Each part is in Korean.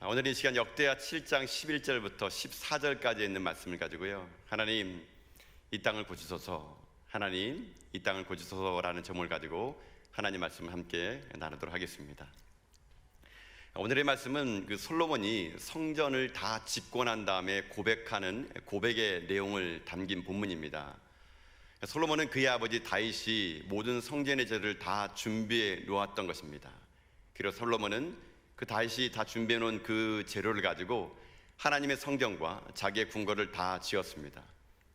오늘 이 시간 역대하 7장 11절부터 14절까지 있는 말씀을 가지고요, 하나님 이 땅을 고치소서, 하나님 이 땅을 고치소서라는 제목을 가지고 하나님 말씀을 함께 나누도록 하겠습니다. 오늘의 말씀은 솔로몬이 성전을 다 짓고 난 다음에 고백하는 고백의 내용을 담긴 본문입니다. 솔로몬은 그의 아버지 다윗이 모든 성전의 제를 다 준비해 놓았던 것입니다. 그리고 솔로몬은 그 다윗이 다 준비해 놓은 그 재료를 가지고 하나님의 성전과 자기의 궁궐을 다 지었습니다.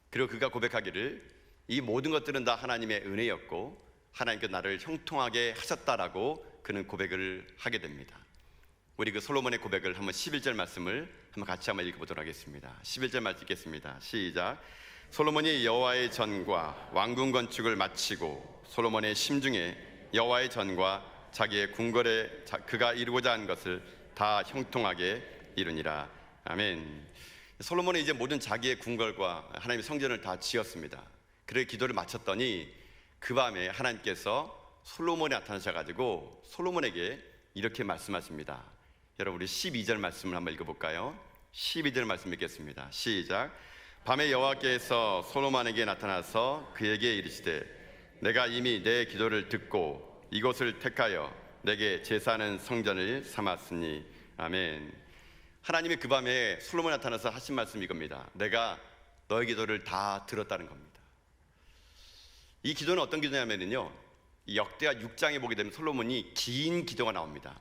그리고 그가 고백하기를 이 모든 것들은 다 하나님의 은혜였고 하나님께서 나를 형통하게 하셨다라고 그는 고백을 하게 됩니다. 우리 그 솔로몬의 고백을 한번 11절 말씀을 같이 한번 읽어보도록 하겠습니다. 11절 말씀 읽겠습니다. 시작. 솔로몬이 여호와의 전과 왕궁 건축을 마치고 솔로몬의 심중에 여호와의 전과 자기의 궁궐에 그가 이루고자 한 것을 다 형통하게 이루니라. 아멘. 솔로몬은 이제 모든 자기의 궁궐과 하나님의 성전을 다 지었습니다. 그래 기도를 마쳤더니 그 밤에 하나님께서 솔로몬에 나타나셔가지고 솔로몬에게 이렇게 말씀하십니다. 여러분 우리 12절 말씀을 한번 읽어볼까요? 12절 말씀 읽겠습니다. 시작. 밤에 여호와께서 솔로몬에게 나타나서 그에게 이르시되 내가 이미 내 기도를 듣고 이곳을 택하여 내게 제사하는 성전을 삼았으니. 아멘. 하나님이 그 밤에 솔로몬에 나타나서 하신 말씀이 이겁니다. 내가 너의 기도를 다 들었다는 겁니다. 이 기도는 어떤 기도냐면요, 이 역대하 6장에 보게 되면 솔로몬이 긴 기도가 나옵니다.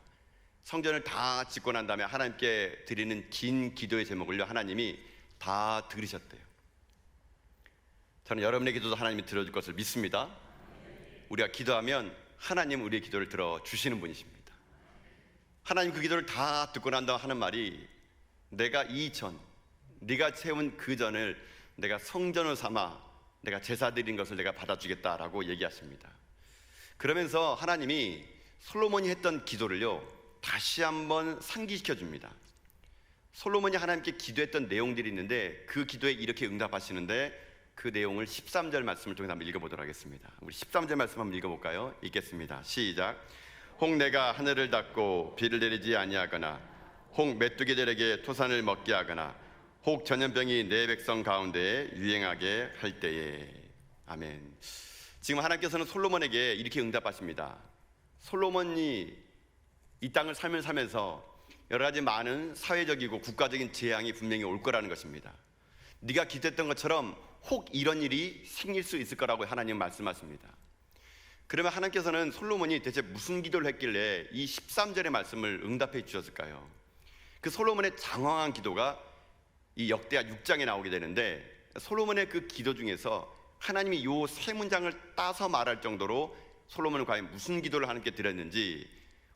성전을 다 짓고 난 다음에 하나님께 드리는 긴 기도의 제목을요, 하나님이 다 들으셨대요. 저는 여러분의 기도도 하나님이 들어줄 것을 믿습니다. 우리가 기도하면 하나님 우리의 기도를 들어주시는 분이십니다. 하나님 그 기도를 다 듣고 난 다음 하는 말이 내가 네가 세운 그 전을 내가 성전을 삼아 내가 제사 드린 것을 내가 받아주겠다라고 얘기하십니다. 그러면서 하나님이 솔로몬이 했던 기도를요 다시 한번 상기시켜 줍니다. 솔로몬이 하나님께 기도했던 내용들이 있는데 그 기도에 이렇게 응답하시는데 그 내용을 13절 말씀을 통해서 한번 읽어보도록 하겠습니다. 우리 13절 말씀 한번 읽어볼까요? 읽겠습니다. 시작. 혹 내가 하늘을 닫고 비를 내리지 아니하거나 혹 메뚜기들에게 토산을 먹게 하거나 혹 전염병이 내 백성 가운데에 유행하게 할 때에. 아멘. 지금 하나님께서는 솔로몬에게 이렇게 응답하십니다. 솔로몬이 이 땅을 살면서 여러 가지 많은 사회적이고 국가적인 재앙이 분명히 올 거라는 것입니다. 네가 기도했던 것처럼 혹 이런 일이 생길 수 있을 거라고 하나님 말씀하십니다. 그러면 하나님께서는 솔로몬이 대체 무슨 기도를 했길래 이 13절의 말씀을 응답해 주셨을까요? 그 솔로몬의 장황한 기도가 이 역대하 6장에 나오게 되는데, 솔로몬의 그 기도 중에서 하나님이 요 세 문장을 따서 말할 정도로 솔로몬은 과연 무슨 기도를 하나님께 드렸는지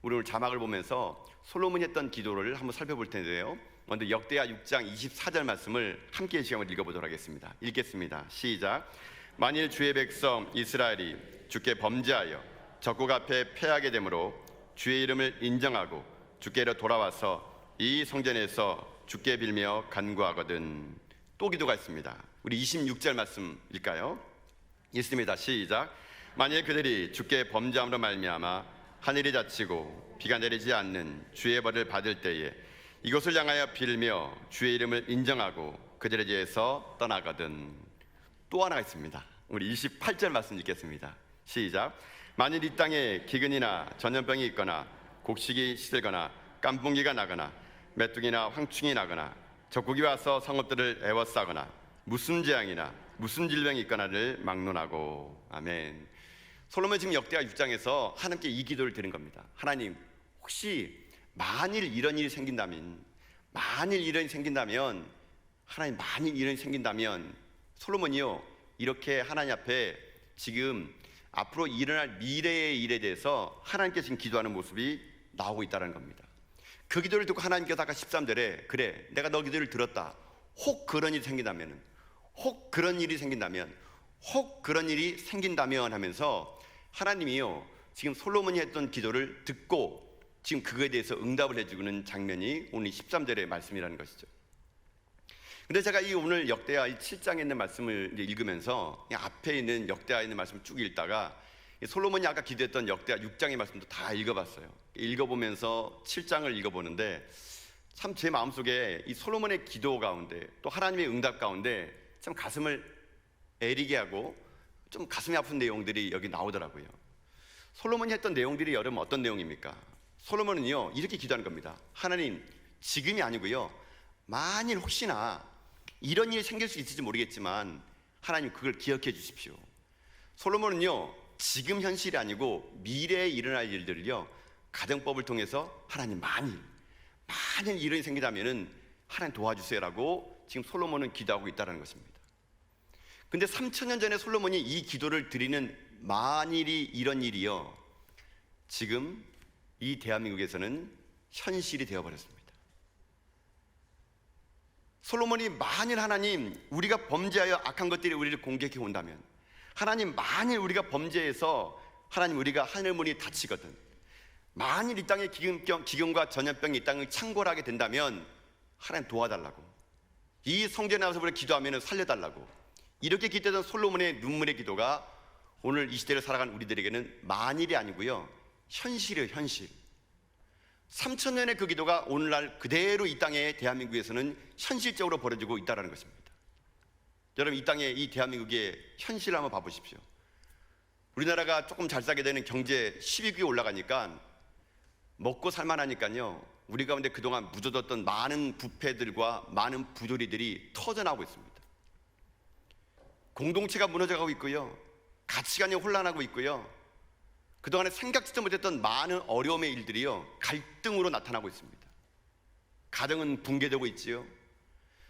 우리 오늘 자막을 보면서 솔로몬이 했던 기도를 한번 살펴볼 텐데요, 먼저 역대하 6장 24절 말씀을 함께 시간을 읽어보도록 하겠습니다. 읽겠습니다. 시작. 만일 주의 백성 이스라엘이 주께 범죄하여 적국 앞에 패하게 되므로 주의 이름을 인정하고 주께로 돌아와서 이 성전에서 주께 빌며 간구하거든. 또 기도가 있습니다. 우리 26절 말씀일까요? 있습니다. 시작. 만일 그들이 주께 범죄함으로 말미암아 하늘이 닫히고 비가 내리지 않는 주의 벌을 받을 때에 이곳을 향하여 빌며 주의 이름을 인정하고 그들에 대해서 떠나거든. 또 하나가 있습니다. 우리 28절 말씀 읽겠습니다. 시작. 만일 이 땅에 기근이나 전염병이 있거나 곡식이 시들거나 깐풍기가 나거나 메뚜기나 황충이 나거나 적국이 와서 성읍들을 에워싸거나 무슨 재앙이나 무슨 질병이 있거나를 막론하고. 아멘. 솔로몬이 지금 역대하 6장에서 하나님께 이 기도를 드린 겁니다. 하나님, 혹시 만일 이런 일이 생긴다면, 하나님 만일 이런 일이 생긴다면 솔로몬이요 이렇게 하나님 앞에 지금 앞으로 일어날 미래의 일에 대해서 하나님께 지금 기도하는 모습이 나오고 있다는 겁니다. 그 기도를 듣고 하나님께서 아까 13절에 그래 내가 너 기도를 들었다, 혹 그런 일이 생긴다면 하면서 하나님이요 지금 솔로몬이 했던 기도를 듣고 지금 그거에 대해서 응답을 해주는 장면이 오늘 13절의 말씀이라는 것이죠. 근데 제가 이 오늘 역대하 7장에 있는 말씀을 이제 읽으면서 앞에 있는 역대하에 있는 말씀을 쭉 읽다가 솔로몬이 아까 기도했던 역대하 6장의 말씀도 다 읽어봤어요. 읽어보면서 7장을 읽어보는데 참 제 마음속에 이 솔로몬의 기도 가운데 또 하나님의 응답 가운데 참 가슴을 애리게 하고 좀 가슴이 아픈 내용들이 여기 나오더라고요. 솔로몬이 했던 내용들이 여러분 어떤 내용입니까? 솔로몬은요 이렇게 기도하는 겁니다. 하나님, 지금이 아니고요, 만일 혹시나 이런 일이 생길 수 있을지 모르겠지만 하나님 그걸 기억해 주십시오. 솔로몬은요 지금 현실이 아니고 미래에 일어날 일들을요 가정법을 통해서 하나님 만일 이런 일이 생기다면은 하나님 도와주세요라고 지금 솔로몬은 기도하고 있다는 것입니다. 근데 3000년 전에 솔로몬이 이 기도를 드리는 만일이 이런 일이요 지금 이 대한민국에서는 현실이 되어버렸습니다. 솔로몬이 만일 하나님 우리가 범죄하여 악한 것들이 우리를 공격해 온다면, 하나님 만일 우리가 범죄해서 하나님 우리가 하늘문이 닫히거든, 만일 이 땅에 기근과 전염병이 이 땅을 창궐하게 된다면 하나님 도와달라고, 이 성전에 나와서 우리가 기도하면 살려달라고, 이렇게 기도했던 솔로몬의 눈물의 기도가 오늘 이 시대를 살아간 우리들에게는 만일이 아니고요 현실이에요. 현실. 3000년의 그 기도가 오늘날 그대로 이 땅에 대한민국에서는 현실적으로 벌어지고 있다는 것입니다. 여러분, 이 땅에 이 대한민국의 현실을 한번 봐보십시오. 우리나라가 조금 잘 살게 되는 경제 12위에 올라가니까 먹고 살만하니까요 우리 가운데 그동안 묻어뒀던 많은 부패들과 많은 부조리들이 터져나오고 있습니다. 공동체가 무너져가고 있고요, 가치관이 혼란하고 있고요, 그동안에 생각지도 못했던 많은 어려움의 일들이요 갈등으로 나타나고 있습니다. 가정은 붕괴되고 있지요.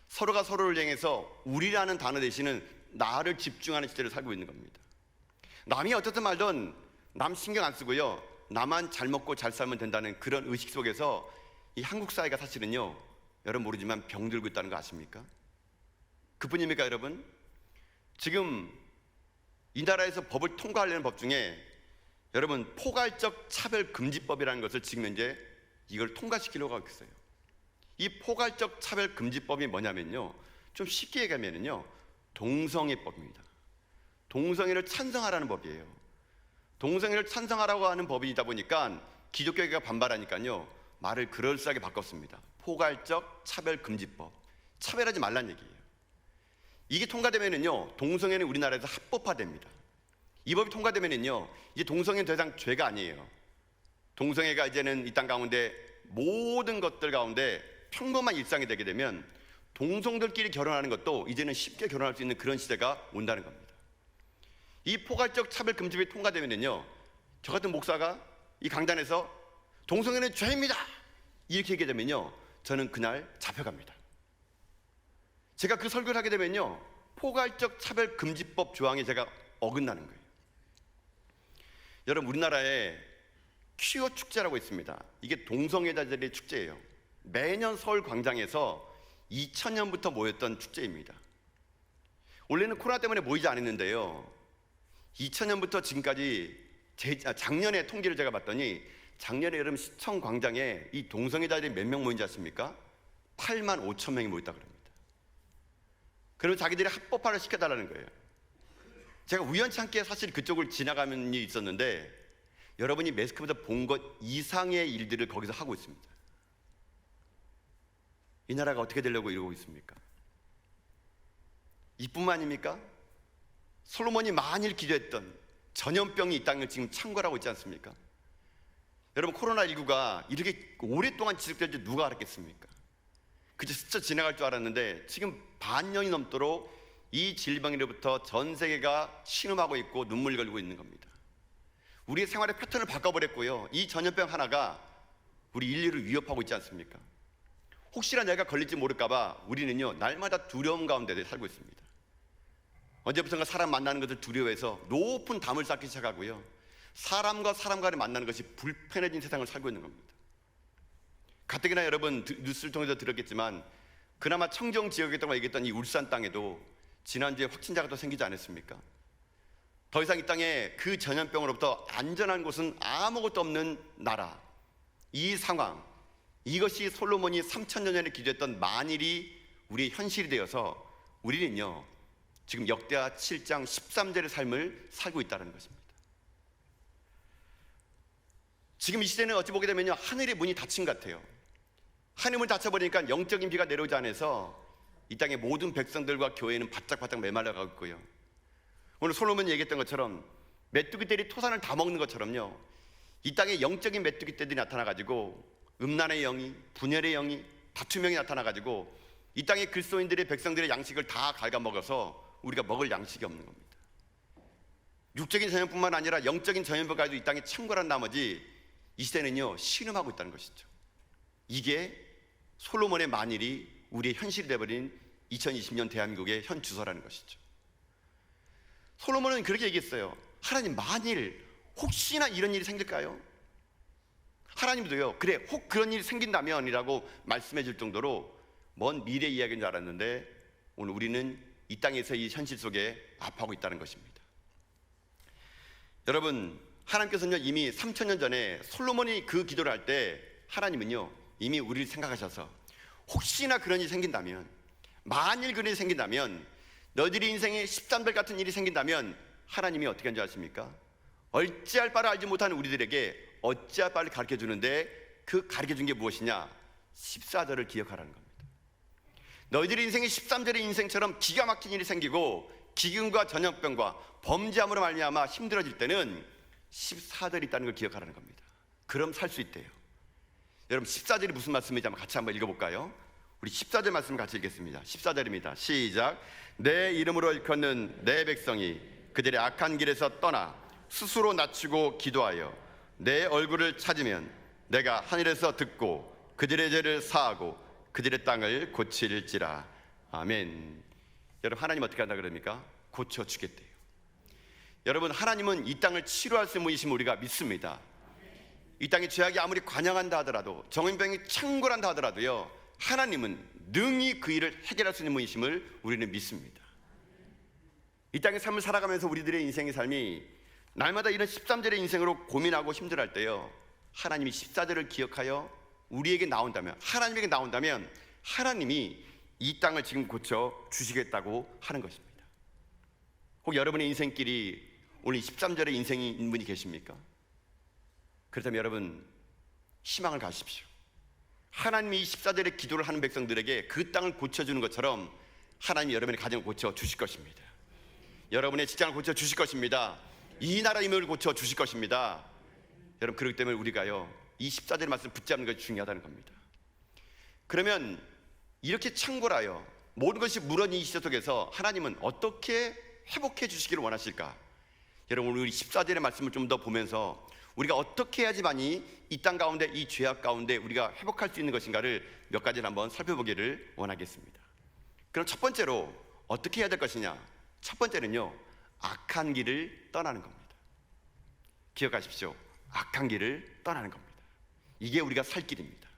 서로가 서로를 향해서 우리라는 단어 대신은 나를 집중하는 시대를 살고 있는 겁니다. 남이 어떻든 말든 남 신경 안 쓰고요 나만 잘 먹고 잘 살면 된다는 그런 의식 속에서 이 한국 사회가 사실은요 여러분 모르지만 병들고 있다는 거 아십니까? 그뿐입니까 여러분? 지금 이 나라에서 법을 통과하려는 법 중에 여러분 포괄적 차별금지법이라는 것을 지금 현재 이걸 통과시키려고 하고 있어요. 이 포괄적 차별금지법이 뭐냐면요 좀 쉽게 얘기하면요 동성애법입니다. 동성애를 찬성하라는 법이에요. 동성애를 찬성하라고 하는 법이다 보니까 기독교계가 반발하니까요 말을 그럴싸하게 바꿨습니다. 포괄적 차별금지법, 차별하지 말란 얘기예요. 이게 통과되면은요 동성애는 우리나라에서 합법화됩니다. 이 법이 통과되면은요 이제 동성애는 더 이상 죄가 아니에요. 동성애가 이제는 이 땅 가운데 모든 것들 가운데 평범한 일상이 되게 되면 동성들끼리 결혼하는 것도 이제는 쉽게 결혼할 수 있는 그런 시대가 온다는 겁니다. 이 포괄적 차별금지법이 통과되면은요 저 같은 목사가 이 강단에서 동성애는 죄입니다 이렇게 얘기하게 되면요 저는 그날 잡혀갑니다. 제가 그 설교를 하게 되면요 포괄적 차별금지법 조항에 제가 어긋나는 거예요. 여러분, 우리나라에 퀴어 축제라고 있습니다. 이게 동성애자들의 축제예요. 매년 서울 광장에서 2000년부터 모였던 축제입니다. 원래는 코로나 때문에 모이지 않았는데요 2000년부터 지금까지 작년에 통계를 제가 봤더니 작년에 여러분 시청 광장에 이 동성애자들이 몇 명 모인지 아십니까? 8만 5천 명이 모였다 그럽니다. 그러면 자기들이 합법화를 시켜달라는 거예요. 제가 우연치 않게 사실 그쪽을 지나가는 일이 있었는데 여러분이 매스컴에서 본 것 이상의 일들을 거기서 하고 있습니다. 이 나라가 어떻게 되려고 이러고 있습니까? 이뿐만입니까? 솔로몬이 만일 기도했던 전염병이 이 땅을 지금 창궐하고 있지 않습니까? 여러분, 코로나19가 이렇게 오랫동안 지속될 줄 누가 알았겠습니까? 그저 스쳐 지나갈 줄 알았는데 지금 반년이 넘도록 이 질병으로부터 전 세계가 신음하고 있고 눈물 흘리고 있는 겁니다. 우리의 생활의 패턴을 바꿔버렸고요 이 전염병 하나가 우리 인류를 위협하고 있지 않습니까? 혹시나 내가 걸릴지 모를까봐 우리는요 날마다 두려움 가운데 살고 있습니다. 언제부턴가 사람 만나는 것을 두려워해서 높은 담을 쌓기 시작하고요 사람과 사람 간에 만나는 것이 불편해진 세상을 살고 있는 겁니다. 가뜩이나 여러분 뉴스를 통해서 들었겠지만 그나마 청정 지역이라고 얘기했던 이 울산 땅에도 지난주에 확진자가 또 생기지 않았습니까? 더 이상 이 땅에 그 전염병으로부터 안전한 곳은 아무것도 없는 나라, 이 상황, 이것이 솔로몬이 3000년 전에 기도했던 만일이 우리의 현실이 되어서 우리는요 지금 역대하 7장 13절의 삶을 살고 있다는 것입니다. 지금 이 시대는 어찌 보게 되면요 하늘의 문이 닫힌 것 같아요. 하나님을 닫혀버리니까 영적인 비가 내려오지 않아서 이 땅의 모든 백성들과 교회는 바짝바짝 메말라가고 있고요. 오늘 솔로몬이 얘기했던 것처럼 메뚜기떼들이 토산을 다 먹는 것처럼요, 이 땅에 영적인 메뚜기떼들이 나타나가지고 음란의 영이, 분열의 영이, 다툼의 영이 나타나가지고 이 땅의 그리스도인들의 백성들의 양식을 다 갉아먹어서 우리가 먹을 양식이 없는 겁니다. 육적인 전염뿐만 아니라 영적인 전염을 가지고 이 땅에 창궐한 나머지 이 시대는요 신음하고 있다는 것이죠. 이게 솔로몬의 만일이 우리의 현실이 되어버린 2020년 대한민국의 현 주소라는 것이죠. 솔로몬은 그렇게 얘기했어요. 하나님, 만일 혹시나 이런 일이 생길까요? 하나님도요, 그래 혹 그런 일이 생긴다면 이라고 말씀해 줄 정도로 먼 미래 이야기인 줄 알았는데 오늘 우리는 이 땅에서 이 현실 속에 아파하고 있다는 것입니다. 여러분, 하나님께서는요 이미 3000년 전에 솔로몬이 그 기도를 할 때 하나님은요 이미 우리를 생각하셔서 혹시나 그런 일이 생긴다면, 만일 그런 일이 생긴다면, 너희들이 인생에 13별 같은 일이 생긴다면 하나님이 어떻게 한 줄 아십니까? 어찌할 바를 알지 못하는 우리들에게 어찌할 바를 가르쳐 주는데 그 가르쳐 준 게 무엇이냐? 14절을 기억하라는 겁니다. 너희들의 인생이 13절의 인생처럼 기가 막힌 일이 생기고 기근과 전염병과 범죄함으로 말미암아 힘들어질 때는 14절이 있다는 걸 기억하라는 겁니다. 그럼 살 수 있대요. 여러분, 14절이 무슨 말씀인지 같이 한번 읽어볼까요? 우리 14절 말씀 같이 읽겠습니다. 14절입니다. 시작. 내 이름으로 일컫는 내 백성이 그들의 악한 길에서 떠나 스스로 낮추고 기도하여 내 얼굴을 찾으면 내가 하늘에서 듣고 그들의 죄를 사하고 그들의 땅을 고칠지라. 아멘. 여러분, 하나님 어떻게 한다 그럽니까? 고쳐주겠대요. 여러분, 하나님은 이 땅을 치료할 수 있는 분이심을 우리가 믿습니다. 이 땅에 죄악이 아무리 관영한다 하더라도, 정인병이 창궐한다 하더라도요, 하나님은 능히 그 일을 해결할 수 있는 분이심을 우리는 믿습니다. 이 땅의 삶을 살아가면서 우리들의 인생의 삶이 날마다 이런 13절의 인생으로 고민하고 힘들어할 때요, 하나님이 14절을 기억하여 우리에게 나온다면, 하나님에게 나온다면 하나님이 이 땅을 지금 고쳐 주시겠다고 하는 것입니다. 혹 여러분의 인생길이 오늘 13절의 인생이 있는 분이 계십니까? 그렇다면 여러분, 희망을 가십시오. 하나님이 이 14절의 기도를 하는 백성들에게 그 땅을 고쳐주는 것처럼 하나님이 여러분의 가정을 고쳐 주실 것입니다. 여러분의 직장을 고쳐 주실 것입니다. 이 나라 임무를 고쳐 주실 것입니다. 여러분, 그렇기 때문에 우리가요 이 14절의 말씀 붙잡는 것이 중요하다는 겁니다. 그러면 이렇게 창궐하여 모든 것이 무너진 이 시대 속에서 하나님은 어떻게 회복해 주시기를 원하실까? 여러분, 우리 14절의 말씀을 좀 더 보면서 우리가 어떻게 해야지만이 이 땅 가운데, 이 죄악 가운데 우리가 회복할 수 있는 것인가를 몇 가지를 한번 살펴보기를 원하겠습니다. 그럼 첫 번째로 어떻게 해야 될 것이냐? 첫 번째는요, 악한 길을 떠나는 겁니다. 기억하십시오. 악한 길을 떠나는 겁니다. 이게 우리가 살 길입니다.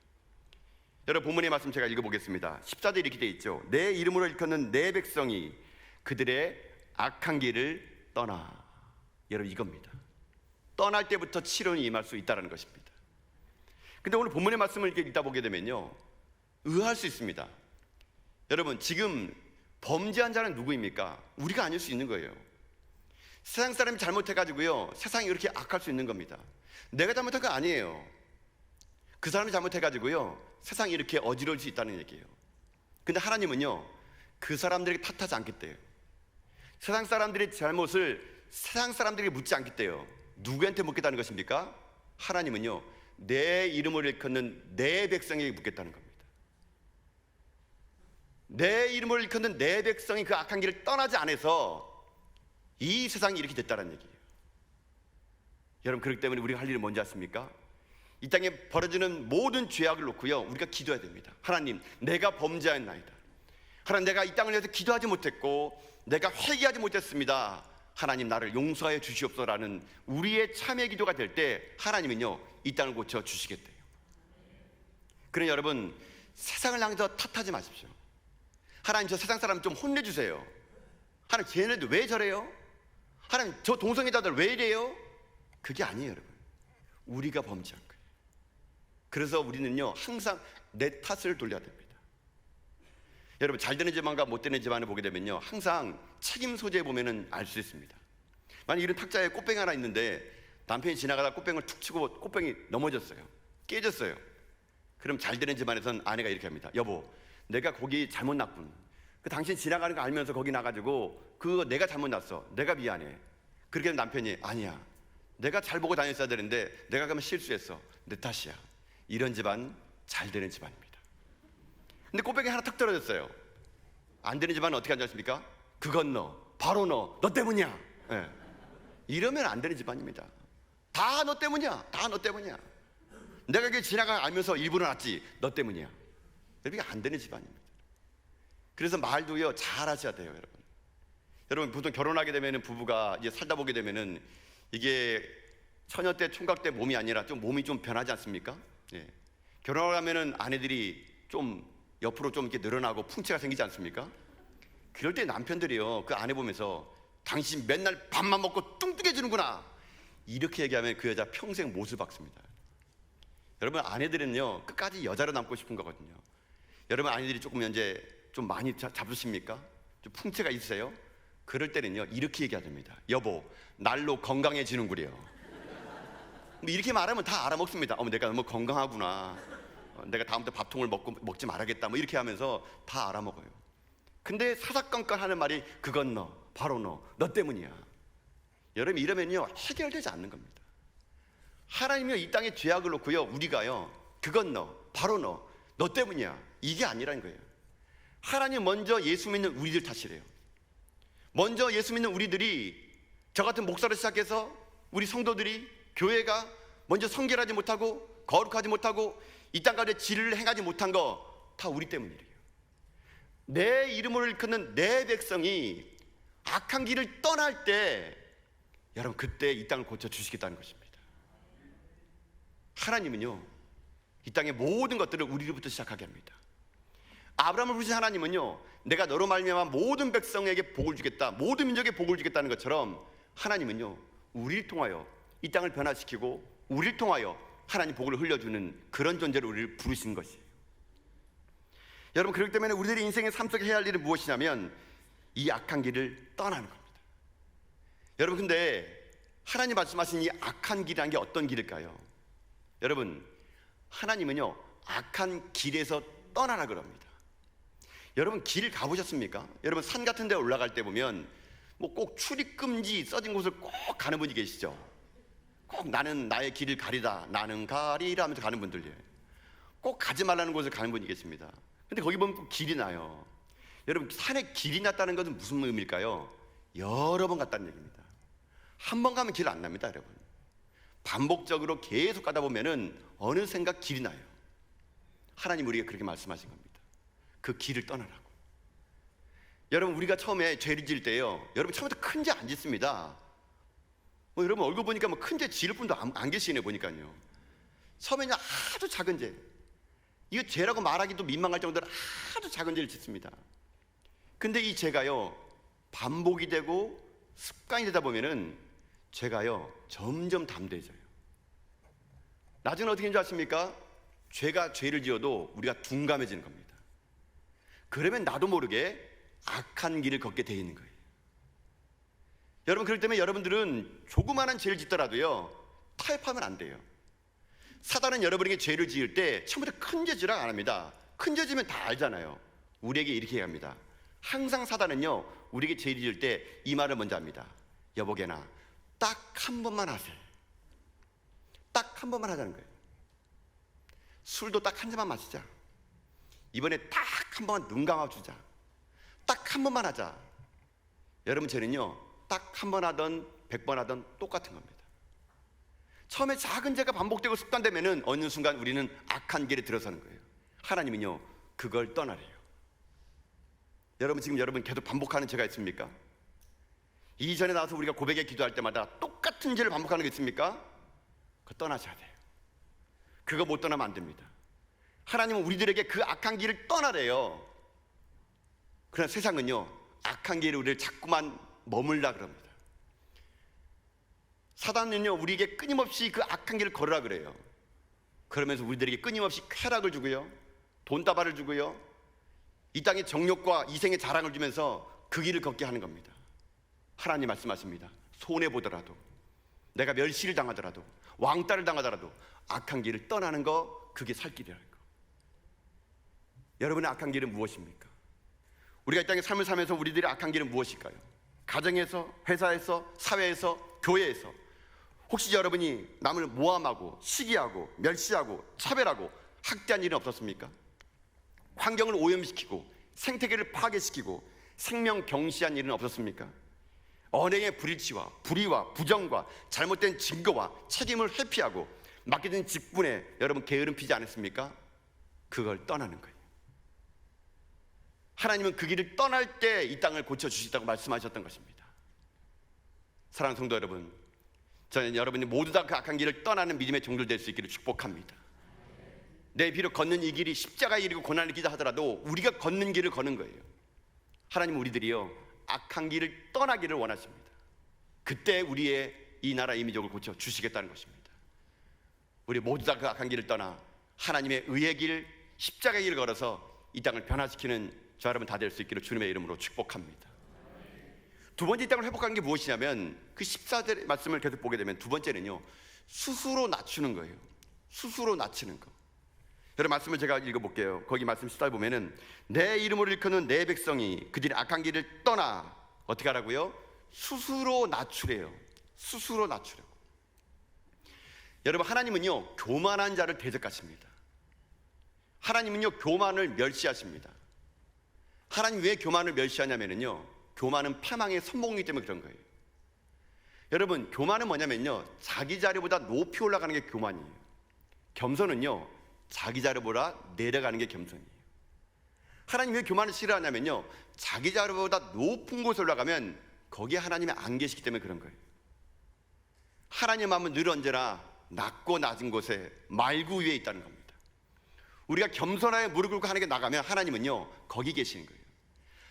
여러분, 본문의 말씀 제가 읽어보겠습니다. 14절에 이렇게 되어 있죠. 내 이름으로 일컫는 내 백성이 그들의 악한 길을 떠나. 여러분, 이겁니다. 떠날 때부터 치료는 임할 수 있다는 것입니다. 근데 오늘 본문의 말씀을 이렇게 읽다 보게 되면요, 의아할 수 있습니다. 여러분, 지금 범죄한 자는 누구입니까? 우리가 아닐 수 있는 거예요. 세상 사람이 잘못해가지고요 세상이 이렇게 악할 수 있는 겁니다. 내가 잘못한 거 아니에요. 그 사람이 잘못해가지고요 세상이 이렇게 어지러울 수 있다는 얘기예요. 근데 하나님은요 그 사람들에게 탓하지 않겠대요. 세상 사람들의 잘못을 세상 사람들에게 묻지 않겠대요. 누구한테 묻겠다는 것입니까? 하나님은요 내 이름을 일컫는 내 백성에게 묻겠다는 겁니다. 내 이름을 일컫는 내 백성이 그 악한 길을 떠나지 않아서 이 세상이 이렇게 됐다는 얘기예요. 여러분, 그렇기 때문에 우리가 할 일은 뭔지 아십니까? 이 땅에 벌어지는 모든 죄악을 놓고요 우리가 기도해야 됩니다. 하나님, 내가 범죄하였나이다. 하나님, 내가 이 땅을 위해서 기도하지 못했고 내가 회개하지 못했습니다. 하나님, 나를 용서하여 주시옵소서라는 우리의 참회 기도가 될 때 하나님은요 이 땅을 고쳐 주시겠대요. 그러니 여러분, 세상을 향해서 탓하지 마십시오. 하나님, 저 세상 사람 좀 혼내주세요. 하나님, 쟤네들 왜 저래요? 하나님, 저 동성애자들 왜 이래요? 그게 아니에요. 여러분, 우리가 범죄한 거예요. 그래서 우리는요 항상 내 탓을 돌려야 됩니다. 여러분, 잘 되는 집안과 못 되는 집안을 보게 되면요 항상 책임 소재에 보면은 알 수 있습니다. 만약 이런 탁자에 꽃병이 하나 있는데 남편이 지나가다 꽃병을 툭 치고 꽃병이 넘어졌어요. 깨졌어요. 그럼 잘 되는 집안에서는 아내가 이렇게 합니다. 여보, 내가 거기 잘못 났군. 그 당신 지나가는 거 알면서 거기 나가지고 그거 내가 잘못 났어. 내가 미안해. 그렇게 남편이 아니야. 내가 잘 보고 다녔어야 되는데 내가 그러면 실수했어. 내 탓이야. 이런 집안 잘 되는 집안입니다. 근데 꼬백이 하나 탁 떨어졌어요. 안 되는 집안은 어떻게 앉았습니까? 그건 너, 바로 너 때문이야. 네. 이러면 안 되는 집안입니다. 다 너 때문이야. 다 너 때문이야. 내가 이게 지나가 알면서 일부러 났지. 너 때문이야. 이게 안 되는 집안입니다. 그래서 말도요 잘 하셔야 돼요, 여러분. 여러분 보통 결혼하게 되면은 부부가 이제 살다 보게 되면은 이게 처녀 때 총각 때 몸이 아니라 좀 몸이 좀 변하지 않습니까? 예. 결혼을 하면은 아내들이 좀 옆으로 좀 이렇게 늘어나고 풍채가 생기지 않습니까? 그럴 때 남편들이요 그 아내 보면서 당신 맨날 밥만 먹고 뚱뚱해지는구나 이렇게 얘기하면 그 여자 평생 못을 박습니다. 여러분 아내들은요 끝까지 여자로 남고 싶은 거거든요. 여러분 아내들이 조금 이제 좀 많이 잡으십니까? 좀 풍채가 있으세요? 그럴 때는요 이렇게 얘기해야 됩니다. 여보, 날로 건강해지는구려. 이렇게 말하면 다 알아먹습니다. 내가 너무 건강하구나. 내가 다음부터 밥통을 먹지 말아야겠다. 뭐 이렇게 하면서 다 알아먹어요. 근데 사사건건 하는 말이 그건 너, 바로 너 때문이야. 여러분 이러면요 해결되지 않는 겁니다. 하나님이요 이 땅에 죄악을 놓고요 우리가요 그건 너, 바로 너 때문이야. 이게 아니라는 거예요. 하나님 먼저 예수 믿는 우리들 탓이래요. 먼저 예수 믿는 우리들이 저 같은 목사를 시작해서 우리 성도들이 교회가 먼저 성결하지 못하고 거룩하지 못하고 이 땅 가운데 진리를 행하지 못한 거 다 우리 때문이래요. 내 이름을 일컫는 내 백성이 악한 길을 떠날 때 여러분 그때 이 땅을 고쳐주시겠다는 것입니다. 하나님은요 이 땅의 모든 것들을 우리로부터 시작하게 합니다. 아브라함을 부르신 하나님은요 내가 너로 말미암아 모든 백성에게 복을 주겠다, 모든 민족에 복을 주겠다는 것처럼 하나님은요 우리를 통하여 이 땅을 변화시키고 우리를 통하여 하나님 복을 흘려주는 그런 존재로 우리를 부르신 것이에요. 여러분 그렇기 때문에 우리들이 인생의 삶 속에 해야 할 일은 무엇이냐면 이 악한 길을 떠나는 겁니다. 여러분 근데 하나님 말씀하신 이 악한 길이라는 게 어떤 길일까요? 여러분 하나님은요 악한 길에서 떠나라 그럽니다. 여러분 길 가보셨습니까? 여러분 산 같은 데 올라갈 때 보면 뭐 꼭 출입금지 써진 곳을 꼭 가는 분이 계시죠. 꼭 나는 나의 길을 가리다, 나는 가리라 하면서 가는 분들이에요. 꼭 가지 말라는 곳을 가는 분이 계십니다. 근데 거기 보면 꼭 길이 나요. 여러분 산에 길이 났다는 것은 무슨 의미일까요? 여러 번 갔다는 얘기입니다. 한 번 가면 길 안 납니다, 여러분. 반복적으로 계속 가다 보면은 어느샌가 길이 나요. 하나님 우리에게 그렇게 말씀하신 겁니다. 그 길을 떠나라고. 여러분 우리가 처음에 죄를 지을 때요 여러분 처음부터 큰 죄 안 짓습니다. 여러분 얼굴 보니까 뭐 큰 죄 지을 분도 안 계시네 보니까요. 처음에는 아주 작은 죄, 이거 죄라고 말하기도 민망할 정도로 아주 작은 죄를 짓습니다. 근데 이 죄가요 반복이 되고 습관이 되다 보면은 죄가요 점점 담대해져요. 나중에 어떻게 되는 줄 아십니까? 죄가 죄를 지어도 우리가 둔감해지는 겁니다. 그러면 나도 모르게 악한 길을 걷게 돼 있는 거예요. 여러분 그렇기 때문에 여러분들은 조그마한 죄를 짓더라도요 타협하면 안 돼요. 사단은 여러분에게 죄를 지을 때 처음부터 큰 죄 지으라고 안 합니다. 큰 죄 지으면 다 알잖아요. 우리에게 이렇게 합니다. 항상 사단은요 우리에게 죄를 지을 때 이 말을 먼저 합니다. 여보게나 딱 한 번만 하세요. 딱 한 번만 하자는 거예요. 술도 딱 한 잔만 마시자. 이번에 딱 한 번만 눈 감아주자. 딱 한 번만 하자. 여러분 죄는요 딱 한 번 하던 100번 하던 똑같은 겁니다. 처음에 작은 죄가 반복되고 습관되면은 어느 순간 우리는 악한 길에 들어서는 거예요. 하나님은요 그걸 떠나래요. 여러분 지금 여러분 계속 반복하는 죄가 있습니까? 이전에 나와서 우리가 고백에 기도할 때마다 똑같은 죄를 반복하는 게 있습니까? 그거 떠나셔야 돼요. 그거 못 떠나면 안 됩니다. 하나님은 우리들에게 그 악한 길을 떠나래요. 그러나 세상은요 악한 길에 우리를 자꾸만 머물라 그럽니다. 사단은요 우리에게 끊임없이 그 악한 길을 걸으라 그래요. 그러면서 우리들에게 끊임없이 쾌락을 주고요 돈다발을 주고요 이 땅의 정욕과 이생의 자랑을 주면서 그 길을 걷게 하는 겁니다. 하나님 말씀하십니다. 손해보더라도 내가 멸시를 당하더라도 왕따를 당하더라도 악한 길을 떠나는 거 그게 살 길이라는 거. 여러분의 악한 길은 무엇입니까? 우리가 이 땅에 삶을 살면서 우리들의 악한 길은 무엇일까요? 가정에서, 회사에서, 사회에서, 교회에서 혹시 여러분이 남을 모함하고 시기하고 멸시하고 차별하고 학대한 일은 없었습니까? 환경을 오염시키고 생태계를 파괴시키고 생명 경시한 일은 없었습니까? 언행의 불일치와 불의와 부정과 잘못된 증거와 책임을 회피하고 맡겨진 직분에 여러분 게으름 피지 않았습니까? 그걸 떠나는 거예요. 하나님은 그 길을 떠날 때 이 땅을 고쳐주시다고 말씀하셨던 것입니다. 사랑하는 성도 여러분, 저는 여러분이 모두 다 그 악한 길을 떠나는 믿음의 종들 될 수 있기를 축복합니다. 내 비록 걷는 이 길이 십자가의 길이고 고난의 길이다 하더라도 우리가 걷는 길을 걷는 거예요. 하나님은 우리들이요 악한 길을 떠나기를 원하십니다. 그때 우리의 이 나라 이 민족을 고쳐주시겠다는 것입니다. 우리 모두 다 그 악한 길을 떠나 하나님의 의의 길, 십자가의 길을 걸어서 이 땅을 변화시키는 저 여러분 다 될 수 있기를 주님의 이름으로 축복합니다. 두 번째 이 땅을 회복하는 게 무엇이냐면 그 14절 말씀을 계속 보게 되면 두 번째는요 스스로 낮추는 거예요. 스스로 낮추는 거. 여러분 말씀을 제가 읽어볼게요. 거기 말씀 14절 보면은 내 이름으로 일컫는 내 백성이 그들의 악한 길을 떠나 어떻게 하라고요? 스스로 낮추래요. 스스로 낮추려고. 여러분 하나님은요 교만한 자를 대적하십니다. 하나님은요 교만을 멸시하십니다. 하나님 왜 교만을 멸시하냐면요 교만은 패망의 선봉이기 때문에 그런 거예요. 여러분 교만은 뭐냐면요 자기 자리보다 높이 올라가는 게 교만이에요. 겸손은요 자기 자리보다 내려가는 게 겸손이에요. 하나님 왜 교만을 싫어하냐면요 자기 자리보다 높은 곳에 올라가면 거기에 하나님이 안 계시기 때문에 그런 거예요. 하나님 마음은 늘 언제나 낮고 낮은 곳에 말구 위에 있다는 겁니다. 우리가 겸손하게 무릎 꿇고 하나님께 나가면 하나님은요 거기 계시는 거예요.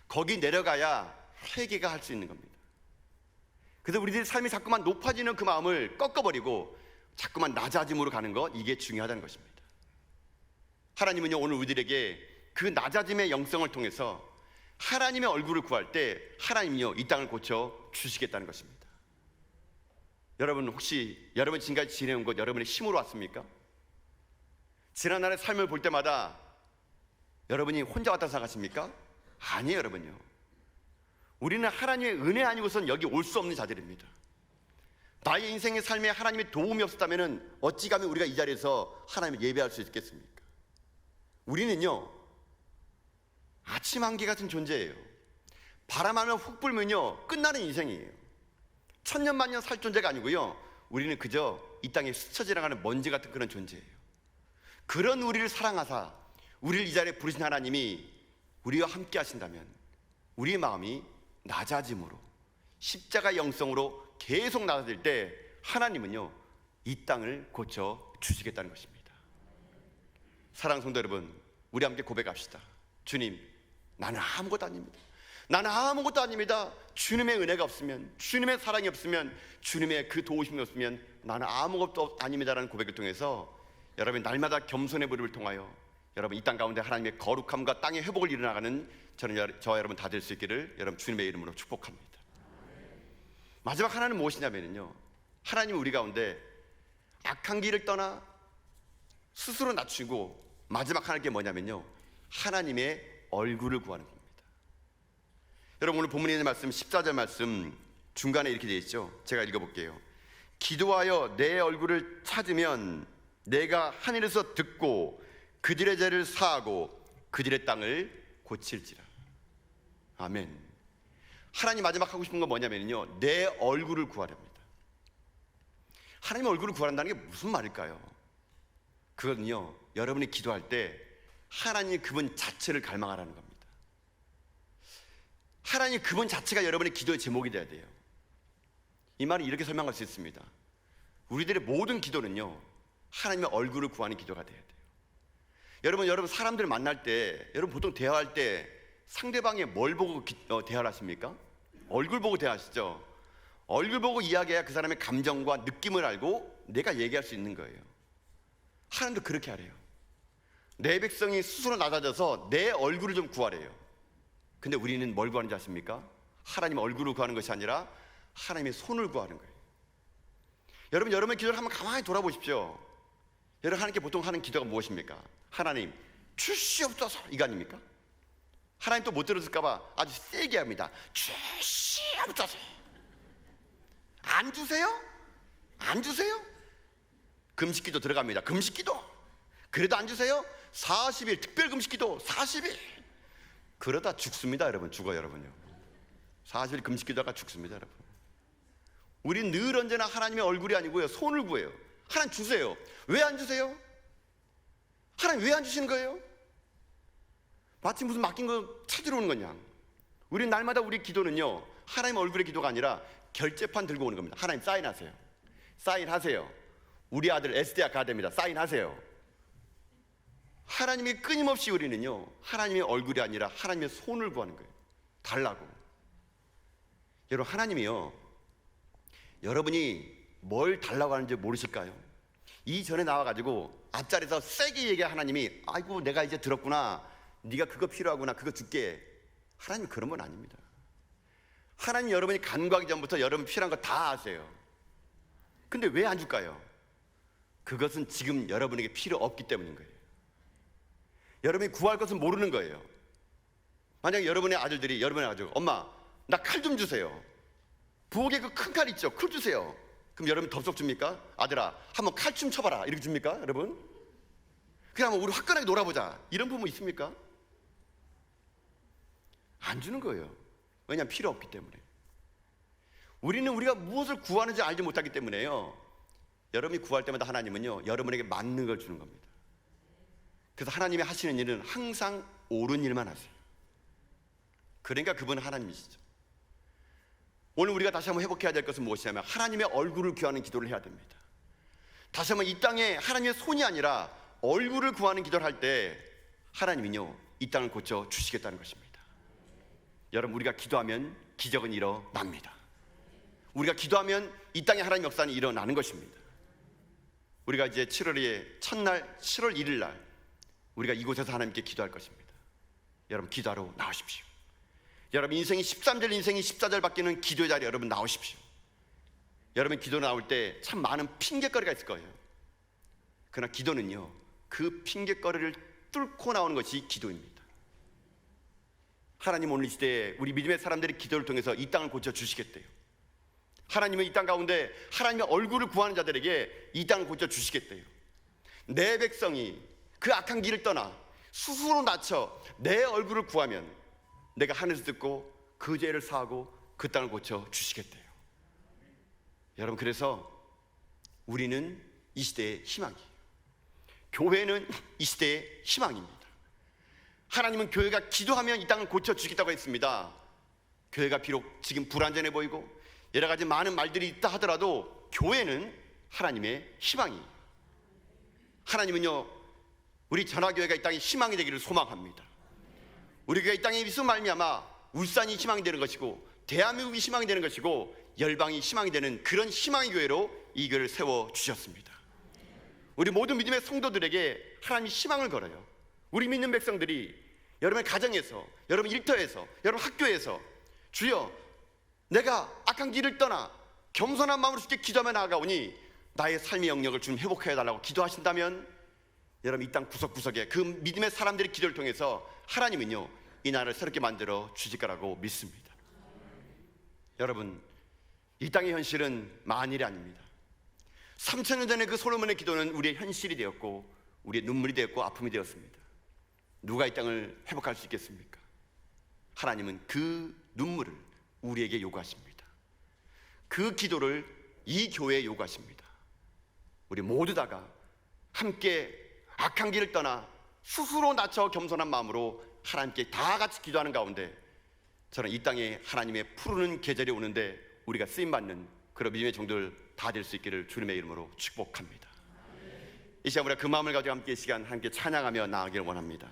거기 내려가야 회개가 할 수 있는 겁니다. 그래서 우리들의 삶이 자꾸만 높아지는 그 마음을 꺾어버리고 자꾸만 낮아짐으로 가는 것, 이게 중요하다는 것입니다. 하나님은요 오늘 우리들에게 그 낮아짐의 영성을 통해서 하나님의 얼굴을 구할 때 하나님이요 이 땅을 고쳐 주시겠다는 것입니다. 여러분 혹시 여러분 지금까지 지내온 것 여러분의 힘으로 왔습니까? 지난날의 삶을 볼 때마다 여러분이 혼자 왔다 생각하십니까? 아니에요. 여러분요 우리는 하나님의 은혜 아니고선 여기 올 수 없는 자들입니다. 나의 인생의 삶에 하나님의 도움이 없었다면 어찌 감히 우리가 이 자리에서 하나님을 예배할 수 있겠습니까? 우리는요 아침 안개 같은 존재예요. 바람 하면 훅 불면요 끝나는 인생이에요. 천년만년 살 존재가 아니고요 우리는 그저 이 땅에 스쳐 지나가는 먼지 같은 그런 존재예요. 그런 우리를 사랑하사 우리를 이 자리에 부르신 하나님이 우리와 함께 하신다면 우리의 마음이 낮아짐으로 십자가 영성으로 계속 낮아질 때 하나님은요 이 땅을 고쳐 주시겠다는 것입니다. 사랑하는 성도 여러분, 우리 함께 고백합시다. 주님, 나는 아무것도 아닙니다. 나는 아무것도 아닙니다. 주님의 은혜가 없으면, 주님의 사랑이 없으면, 주님의 그 도우심이 없으면 나는 아무것도 아닙니다라는 고백을 통해서 여러분 날마다 겸손의 무릎을 통하여 여러분 이 땅 가운데 하나님의 거룩함과 땅의 회복을 이뤄나가는 저와 여러분 다 될 수 있기를 여러분 주님의 이름으로 축복합니다. 마지막 하나는 무엇이냐면요 하나님 우리 가운데 악한 길을 떠나 스스로 낮추고 마지막 하나님께 뭐냐면요 하나님의 얼굴을 구하는 겁니다. 여러분 오늘 본문에 있는 말씀 14절 말씀 중간에 이렇게 되어 있죠. 제가 읽어볼게요. 기도하여 내 얼굴을 찾으면 내가 하늘에서 듣고 그들의 죄를 사하고 그들의 땅을 고칠지라. 아멘. 하나님 마지막 하고 싶은 건 뭐냐면요 내 얼굴을 구하렵니다. 하나님의 얼굴을 구한다는 게 무슨 말일까요? 그거는요 여러분이 기도할 때 하나님 그분 자체를 갈망하라는 겁니다. 하나님 그분 자체가 여러분의 기도의 제목이 돼야 돼요. 이 말은 이렇게 설명할 수 있습니다. 우리들의 모든 기도는요 하나님의 얼굴을 구하는 기도가 돼야 돼요. 여러분 사람들 만날 때 여러분 보통 대화할 때 상대방이 뭘 보고 대화를 하십니까? 얼굴 보고 대화하시죠. 얼굴 보고 이야기해야 그 사람의 감정과 느낌을 알고 내가 얘기할 수 있는 거예요. 하나님도 그렇게 하래요. 내 백성이 스스로 낮아져서 내 얼굴을 좀 구하래요. 근데 우리는 뭘 구하는 줄 아십니까? 하나님 얼굴을 구하는 것이 아니라 하나님의 손을 구하는 거예요. 여러분의 기도를 한번 가만히 돌아보십시오. 여러분 하나님께 보통 하는 기도가 무엇입니까? 하나님 주시옵소서, 이거 아닙니까? 하나님 또 못 들었을까봐 아주 세게 합니다. 주시옵소서. 안 주세요? 안 주세요? 금식기도 들어갑니다. 금식기도. 그래도 안 주세요? 40일 특별 금식기도 40일. 그러다 죽습니다. 여러분, 죽어요. 여러분요. 40일 금식기도가 죽습니다. 여러분. 우린 늘 언제나 하나님의 얼굴이 아니고요, 손을 구해요. 하나님 주세요. 왜 안 주세요? 하나님 왜 안 주시는 거예요? 마치 무슨 맡긴 거 찾으러 오는 거냐. 우리 날마다 우리 기도는요, 하나님 얼굴의 기도가 아니라 결제판 들고 오는 겁니다. 하나님 사인하세요. 사인하세요. 우리 아들 S대학 가야 됩니다. 사인하세요. 하나님이 끊임없이 우리는요, 하나님의 얼굴이 아니라 하나님의 손을 구하는 거예요. 달라고. 여러분, 하나님이요, 여러분이 뭘 달라고 하는지 모르실까요? 이전에 나와가지고 앞자리에서 세게 얘기한 하나님이, 아이고 내가 이제 들었구나, 네가 그거 필요하구나, 그거 줄게. 하나님 그런 분 아닙니다. 하나님 여러분이 간구하기 전부터 여러분 필요한 거 다 아세요. 근데 왜 안 줄까요? 그것은 지금 여러분에게 필요 없기 때문인 거예요. 여러분이 구할 것은 모르는 거예요. 만약에 여러분의 아들들이 여러분에 가지고, 엄마 나 칼 좀 주세요. 부엌에 그 큰 칼 있죠? 칼 주세요. 그럼 여러분 덥석 줍니까? 아들아 한번 칼 좀 쳐봐라, 이렇게 줍니까? 여러분? 그냥 우리 화끈하게 놀아보자, 이런 부모 있습니까? 안 주는 거예요. 왜냐하면 필요 없기 때문에. 우리는 우리가 무엇을 구하는지 알지 못하기 때문에요, 여러분이 구할 때마다 하나님은요, 여러분에게 맞는 걸 주는 겁니다. 그래서 하나님이 하시는 일은 항상 옳은 일만 하세요. 그러니까 그분은 하나님이시죠. 오늘 우리가 다시 한번 회복해야 될 것은 무엇이냐면, 하나님의 얼굴을 구하는 기도를 해야 됩니다. 다시 한번 이 땅에 하나님의 손이 아니라 얼굴을 구하는 기도를 할 때 하나님은요, 이 땅을 고쳐 주시겠다는 것입니다. 여러분, 우리가 기도하면 기적은 일어납니다. 우리가 기도하면 이 땅에 하나님의 역사는 일어나는 것입니다. 우리가 이제 7월의 첫날 7월 1일 날 우리가 이곳에서 하나님께 기도할 것입니다. 여러분, 기도하러 나오십시오. 여러분, 인생이 13절, 인생이 14절 바뀌는 기도의 자리에 여러분 나오십시오. 여러분, 기도 나올 때 참 많은 핑계거리가 있을 거예요. 그러나 기도는요, 그 핑계거리를 뚫고 나오는 것이 기도입니다. 하나님 오늘 이 시대에 우리 믿음의 사람들이 기도를 통해서 이 땅을 고쳐주시겠대요. 하나님은 이 땅 가운데 하나님의 얼굴을 구하는 자들에게 이 땅을 고쳐주시겠대요. 내 백성이 그 악한 길을 떠나 스스로 낮춰 내 얼굴을 구하면 내가 하늘에서 듣고 그 죄를 사하고 그 땅을 고쳐주시겠대요. 여러분, 그래서 우리는 이 시대의 희망이에요. 교회는 이 시대의 희망입니다. 하나님은 교회가 기도하면 이 땅을 고쳐주시겠다고 했습니다. 교회가 비록 지금 불완전해 보이고 여러 가지 많은 말들이 있다 하더라도 교회는 하나님의 희망이에요. 하나님은요, 우리 전화교회가 이 땅에 희망이 되기를 소망합니다. 우리 교회가 이 땅에 있음 말미암아 울산이 희망이 되는 것이고 대한민국이 희망이 되는 것이고 열방이 희망이 되는 그런 희망의 교회로 이 교회를 세워주셨습니다. 우리 모든 믿음의 성도들에게 하나님이 희망을 걸어요. 우리 믿는 백성들이 여러분의 가정에서, 여러분 일터에서, 여러분 학교에서, 주여 내가 악한 길을 떠나 겸손한 마음으로 주께 기도하며 나아가오니 나의 삶의 영역을 좀 회복해 달라고 기도하신다면, 여러분 이 땅 구석구석에 그 믿음의 사람들의 기도를 통해서 하나님은요, 이 나라를 새롭게 만들어 주실 거라고 믿습니다. 여러분, 이 땅의 현실은 만일이 아닙니다. 3000년 전에 그 솔로몬의 기도는 우리의 현실이 되었고 우리의 눈물이 되었고 아픔이 되었습니다. 누가 이 땅을 회복할 수 있겠습니까? 하나님은 그 눈물을 우리에게 요구하십니다. 그 기도를 이 교회에 요구하십니다. 우리 모두 다가 함께 악한 길을 떠나 스스로 낮춰 겸손한 마음으로 하나님께 다 같이 기도하는 가운데, 저는 이 땅에 하나님의 푸르는 계절이 오는데 우리가 쓰임받는 그런 믿음의 종들 다 될 수 있기를 주님의 이름으로 축복합니다. 이 시간 우리가 그 마음을 가지고 함께 이 시간 함께 찬양하며 나아가기를 원합니다.